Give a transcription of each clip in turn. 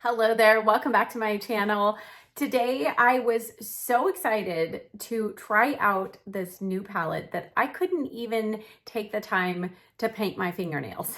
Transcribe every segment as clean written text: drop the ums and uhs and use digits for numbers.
Hello there, welcome back to my channel. Today I was so excited to try out this new palette that I couldn't even take the time to paint my fingernails.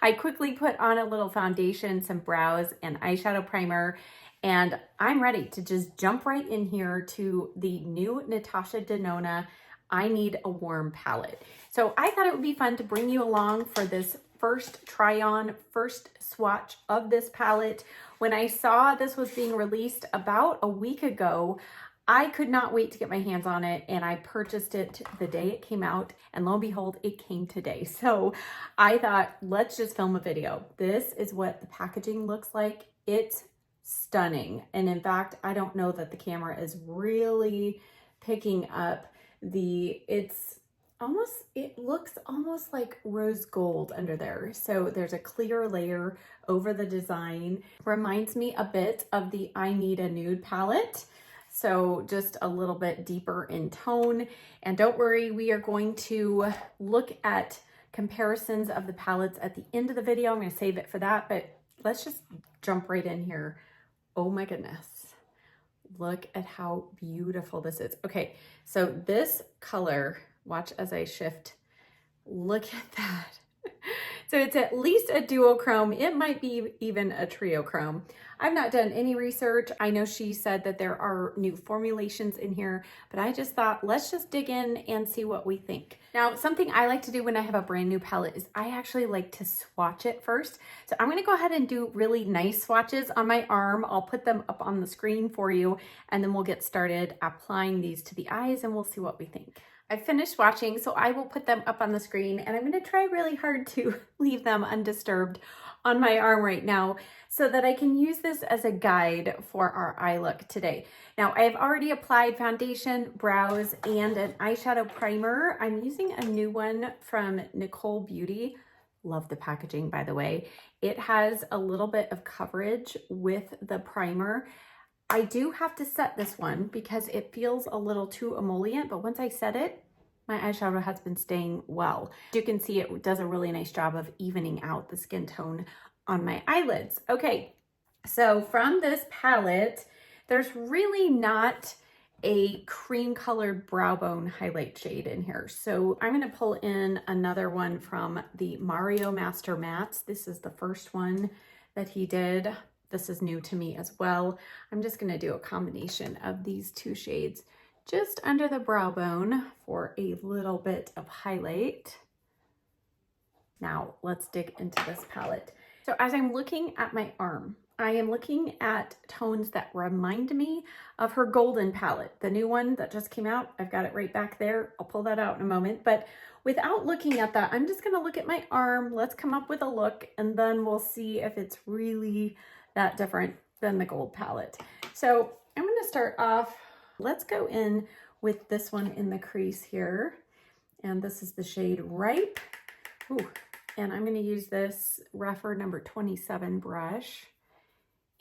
I quickly put on a little foundation, some brows, and eyeshadow primer, and I'm ready to just jump right in here to the new Natasha Denona I Need a Warm palette. So I thought it would be fun to bring you along for this first try on, first swatch of this palette. When I saw this was being released about a week ago, I could not wait to get my hands on it, and I purchased it the day it came out, and lo and behold, it came today. So I thought, let's just film a video. This is what the packaging looks like. It's stunning. And in fact, I don't know that the camera is really picking up it looks almost like rose gold under there. So there's a clear layer over the design. Reminds me a bit of the I Need a Nude palette. So just a little bit deeper in tone. And don't worry, we are going to look at comparisons of the palettes at the end of the video. I'm going to save it for that, but let's just jump right in here. Oh my goodness. Look at how beautiful this is. Okay, so this color, watch as I shift. Look at that. So it's at least a duochrome. It might be even a triochrome. I've not done any research. I know she said that there are new formulations in here, but I just thought, let's just dig in and see what we think. Now, something I like to do when I have a brand new palette is I actually like to swatch it first. So I'm gonna go ahead and do really nice swatches on my arm. I'll put them up on the screen for you, and then we'll get started applying these to the eyes and we'll see what we think. I finished swatching, so I will put them up on the screen, and I'm gonna try really hard to leave them undisturbed on my arm right now so that I can use this as a guide for our eye look today. Now, I have already applied foundation, brows, and an eyeshadow primer. I'm using a new one from Nicole Beauty. Love the packaging, by the way. It has a little bit of coverage with the primer. I do have to set this one because it feels a little too emollient, but once I set it, my eyeshadow has been staying well. As you can see, it does a really nice job of evening out the skin tone on my eyelids. Okay, so from this palette, there's really not a cream colored brow bone highlight shade in here. So I'm gonna pull in another one from the Mario Master Mattes. This is the first one that he did. This is new to me as well. I'm just gonna do a combination of these two shades just under the brow bone for a little bit of highlight. Now let's dig into this palette. So as I'm looking at my arm, I am looking at tones that remind me of her golden palette, the new one that just came out. I've got it right back there. I'll pull that out in a moment, but without looking at that, I'm just gonna look at my arm. Let's come up with a look, and then we'll see if it's really that different than the gold palette. So I'm gonna start off, let's go in with this one in the crease here. And this is the shade Ripe. Ooh. And I'm gonna use this Refer number 27 brush.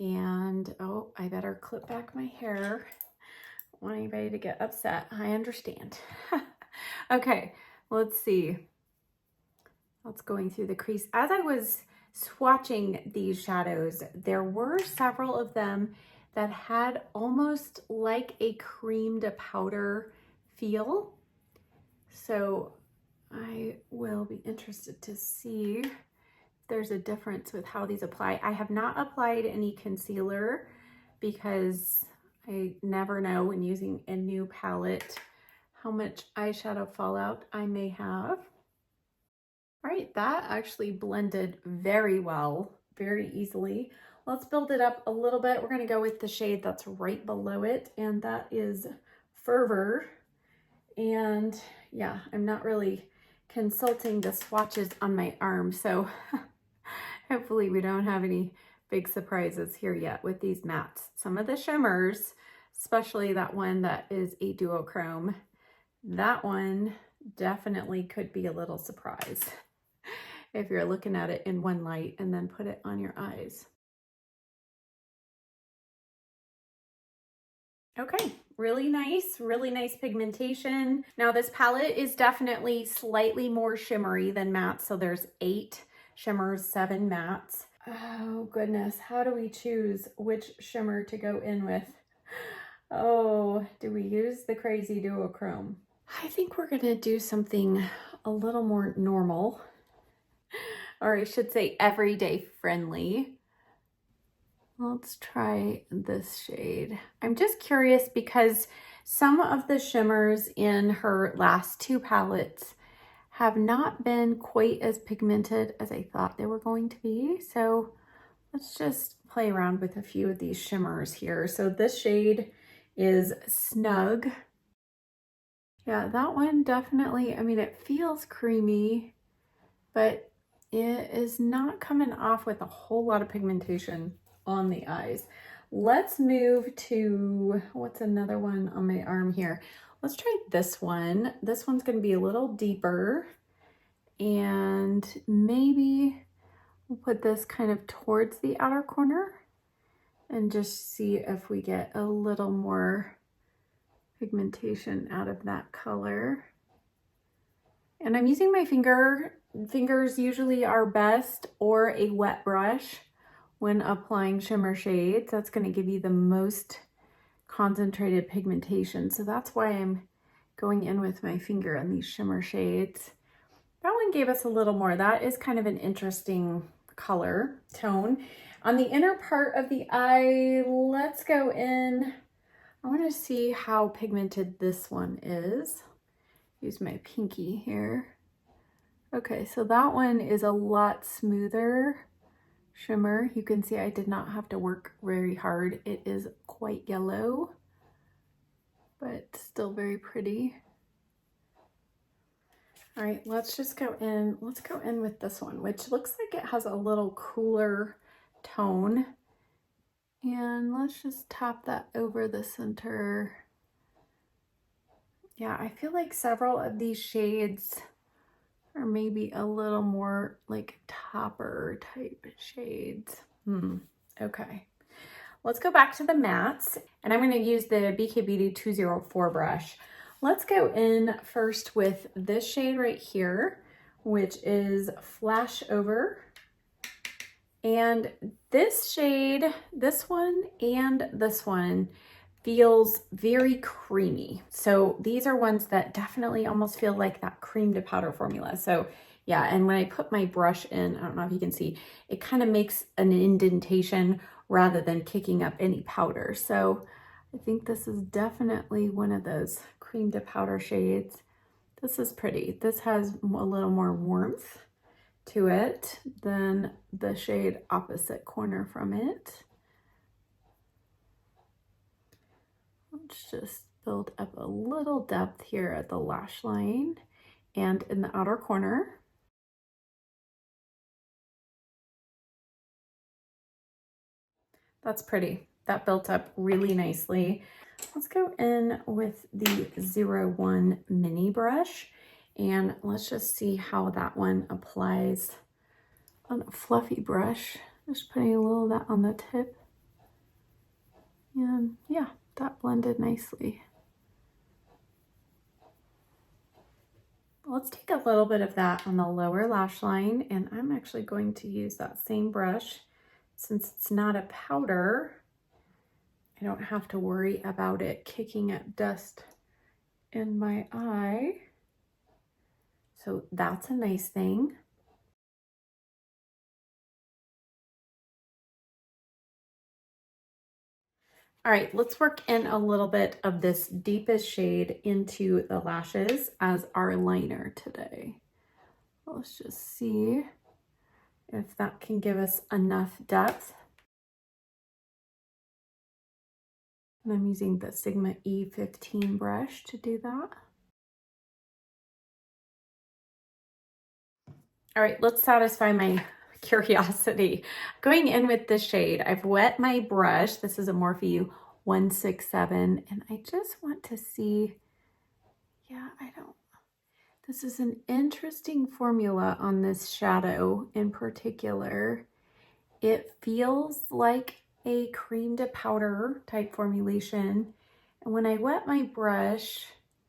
And, oh, I better clip back my hair. I don't want anybody to get upset, I understand. Okay, let's see. That's going through the crease. As I was swatching these shadows, there were several of them that had almost like a cream to powder feel. So I will be interested to see if there's a difference with how these apply. I have not applied any concealer because I never know when using a new palette how much eyeshadow fallout I may have. All right, that actually blended very well, very easily. Let's build it up a little bit. We're gonna go with the shade that's right below it, and that is Fervor. And yeah, I'm not really consulting the swatches on my arm, so hopefully we don't have any big surprises here yet with these mattes. Some of the shimmers, especially that one that is a duochrome, that one definitely could be a little surprise if you're looking at it in one light and then put it on your eyes. Okay, really nice pigmentation. Now this palette is definitely slightly more shimmery than matte. So there's 8 shimmers, 7 mattes. Oh goodness, how do we choose which shimmer to go in with? Oh, do we use the Crazy Duochrome? I think we're gonna do something a little more normal, or I should say everyday friendly. Let's try this shade. I'm just curious because some of the shimmers in her last two palettes have not been quite as pigmented as I thought they were going to be. So let's just play around with a few of these shimmers here. So this shade is Snug. Yeah, that one definitely, I mean, it feels creamy, but it is not coming off with a whole lot of pigmentation on the eyes. Let's move to, what's another one on my arm here? Let's try this one. This one's gonna be a little deeper, and maybe we'll put this kind of towards the outer corner and just see if we get a little more pigmentation out of that color. And I'm using my fingers usually are best, or a wet brush when applying shimmer shades. That's going to give you the most concentrated pigmentation. So that's why I'm going in with my finger on these shimmer shades. That one gave us a little more. That is kind of an interesting color tone. On the inner part of the eye, let's go in. I want to see how pigmented this one is. Use my pinky here. Okay, so that one is a lot smoother shimmer. You can see I did not have to work very hard. It is quite yellow, but still very pretty. All right, let's just go in. Let's go in with this one, which looks like it has a little cooler tone. And let's just tap that over the center. Yeah, I feel like several of these shades are maybe a little more like topper type shades. Okay. Let's go back to the mattes, and I'm going to use the BK Beauty 204 brush. Let's go in first with this shade right here, which is Flash Over. And this shade, this one and this one, feels very creamy. So these are ones that definitely almost feel like that cream to powder formula. So yeah, and when I put my brush in, I don't know if you can see, it kind of makes an indentation rather than kicking up any powder. So I think this is definitely one of those cream to powder shades. This is pretty. This has a little more warmth to it than the shade opposite corner from it. Let's just build up a little depth here at the lash line and in the outer corner. That's pretty. That built up really nicely. Let's go in with the 01 mini brush, and let's just see how that one applies on a fluffy brush. Just putting a little of that on the tip. And yeah, that blended nicely. Let's take a little bit of that on the lower lash line, and I'm actually going to use that same brush. Since it's not a powder, I don't have to worry about it kicking up dust in my eye. So that's a nice thing. All right, let's work in a little bit of this deepest shade into the lashes as our liner today. Let's just see if that can give us enough depth. And I'm using the Sigma E15 brush to do that. All right, let's satisfy my curiosity. Going in with this shade, I've wet my brush. This is a Morphe 167, and I just want to see, yeah, this is an interesting formula on this shadow in particular. It feels like a cream to powder type formulation. And when I wet my brush,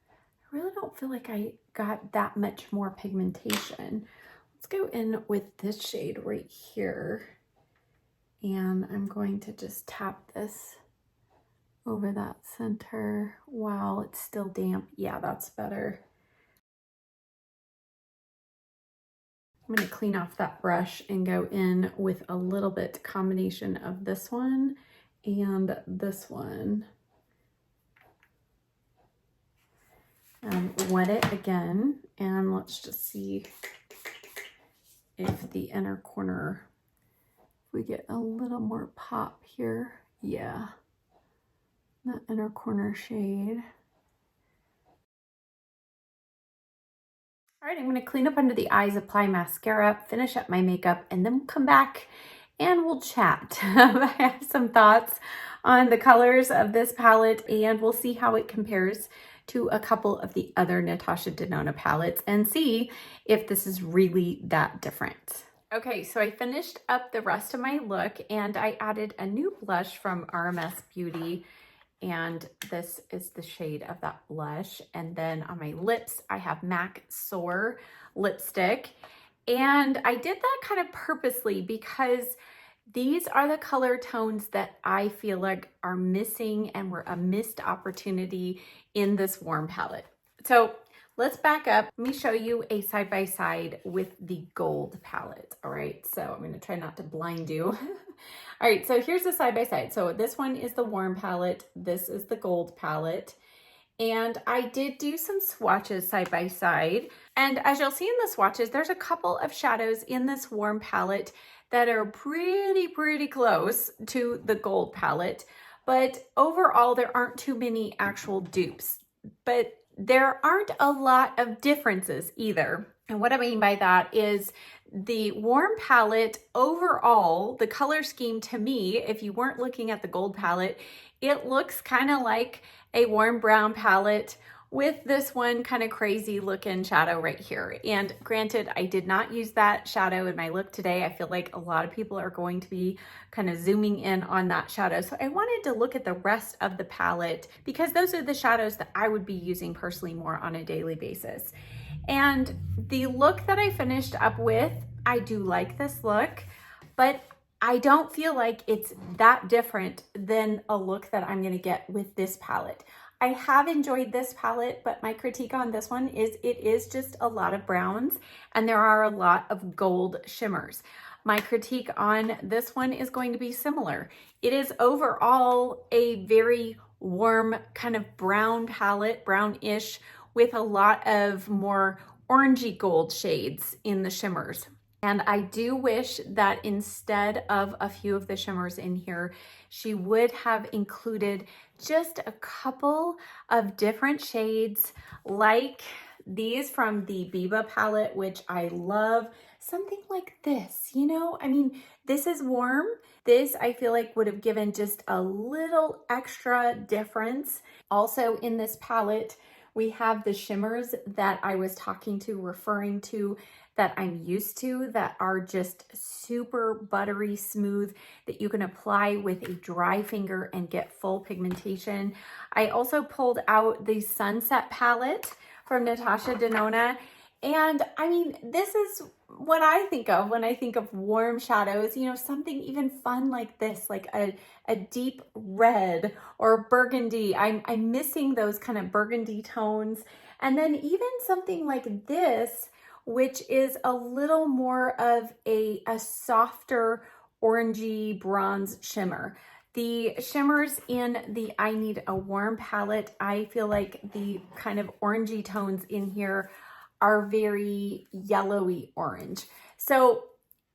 I really don't feel like I got that much more pigmentation. Let's go in with this shade right here. And I'm going to just tap this over that center while it's still damp. Yeah, that's better. I'm going to clean off that brush and go in with a little bit combination of this one and this one. Wet it again, and let's just see if the inner corner, we get a little more pop here. Yeah, that inner corner shade. All right, I'm gonna clean up under the eyes, apply mascara, finish up my makeup, and then we'll come back and we'll chat. I have some thoughts on the colors of this palette, and we'll see how it compares to a couple of the other Natasha Denona palettes and see if this is really that different. Okay, so I finished up the rest of my look, and I added a new blush from RMS Beauty, and this is the shade of that blush. And then on my lips, I have MAC Soar lipstick. And I did that kind of purposely because these are the color tones that I feel like are missing and were a missed opportunity in this warm palette. So let's back up. Let me show you a side-by-side with the gold palette. All right, so I'm gonna try not to blind you. All right, so here's the side-by-side. So this one is the warm palette. This is the gold palette. And I did do some swatches side by side. And as you'll see in the swatches, there's a couple of shadows in this warm palette that are pretty close to the gold palette. But overall, there aren't too many actual dupes. But there aren't a lot of differences either. And what I mean by that is the warm palette overall, the color scheme to me, if you weren't looking at the gold palette, it looks kind of like a warm brown palette with this one kind of crazy looking shadow right here. And granted, I did not use that shadow in my look today. I feel like a lot of people are going to be kind of zooming in on that shadow. So I wanted to look at the rest of the palette because those are the shadows that I would be using personally more on a daily basis. And the look that I finished up with, I do like this look, but I don't feel like it's that different than a look that I'm gonna get with this palette. I have enjoyed this palette, but my critique on this one is it is just a lot of browns and there are a lot of gold shimmers. My critique on this one is going to be similar. It is overall a very warm kind of brown palette, brownish, with a lot of more orangey gold shades in the shimmers. And I do wish that instead of a few of the shimmers in here, she would have included just a couple of different shades like these from the Biba palette, which I love. Something like this, you know? I mean, this is warm. This I feel like would have given just a little extra difference. Also in this palette, we have the shimmers that I was referring to, that I'm used to, that are just super buttery smooth, that you can apply with a dry finger and get full pigmentation. I also pulled out the Sunset palette from Natasha Denona. And I mean, this is what I think of when I think of warm shadows, you know, something even fun like this, like a deep red or burgundy. I'm missing those kind of burgundy tones. And then even something like this, which is a little more of a softer orangey bronze shimmer. The shimmers in the I Need a Warm palette, I feel like the kind of orangey tones in here are very yellowy orange. So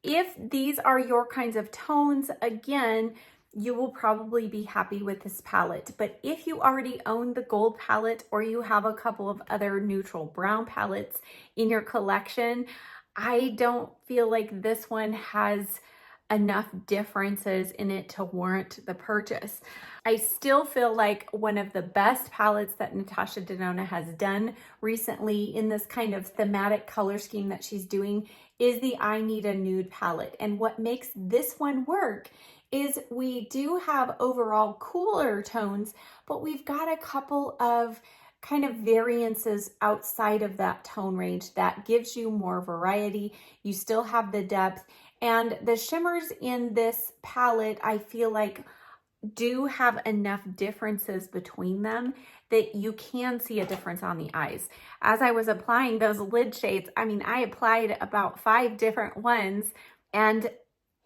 if these are your kinds of tones, again, you will probably be happy with this palette. But if you already own the gold palette or you have a couple of other neutral brown palettes in your collection, I don't feel like this one has enough differences in it to warrant the purchase. I still feel like one of the best palettes that Natasha Denona has done recently in this kind of thematic color scheme that she's doing is the I Need a Nude palette. And what makes this one work is we do have overall cooler tones, but we've got a couple of kind of variances outside of that tone range that gives you more variety. You still have the depth, And the shimmers in this palette, I feel like do have enough differences between them that you can see a difference on the eyes. As I was applying those lid shades, I mean, I applied about 5 different ones, and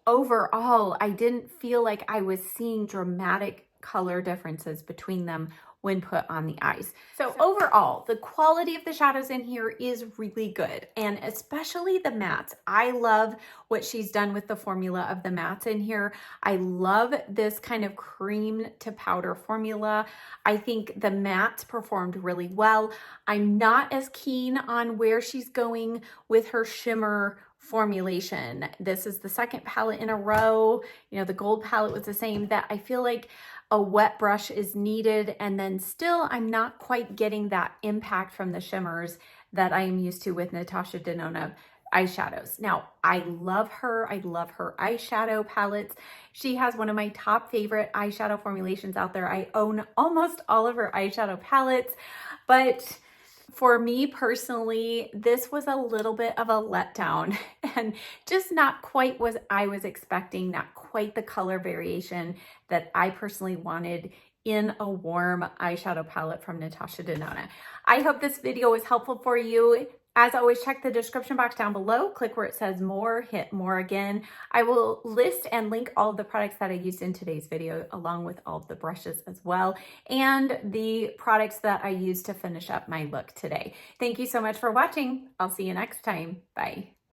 overall, I didn't feel like I was seeing dramatic color differences between them when put on the eyes. So overall, the quality of the shadows in here is really good, and especially the mattes. I love what she's done with the formula of the mattes in here. I love this kind of cream to powder formula. I think the mattes performed really well. I'm not as keen on where she's going with her shimmer formulation. This is the second palette in a row. You know, the gold palette was the same, that I feel like a wet brush is needed, and then still I'm not quite getting that impact from the shimmers that I am used to with Natasha Denona eyeshadows. Now, I love her. I love her eyeshadow palettes. She has one of my top favorite eyeshadow formulations out there. I own almost all of her eyeshadow palettes, but for me personally, this was a little bit of a letdown and just not quite what I was expecting, not quite the color variation that I personally wanted in a warm eyeshadow palette from Natasha Denona. I hope this video was helpful for you. As always, check the description box down below. Click where it says more, hit more again. I will list and link all of the products that I used in today's video, along with all of the brushes as well, and the products that I used to finish up my look today. Thank you so much for watching. I'll see you next time. Bye.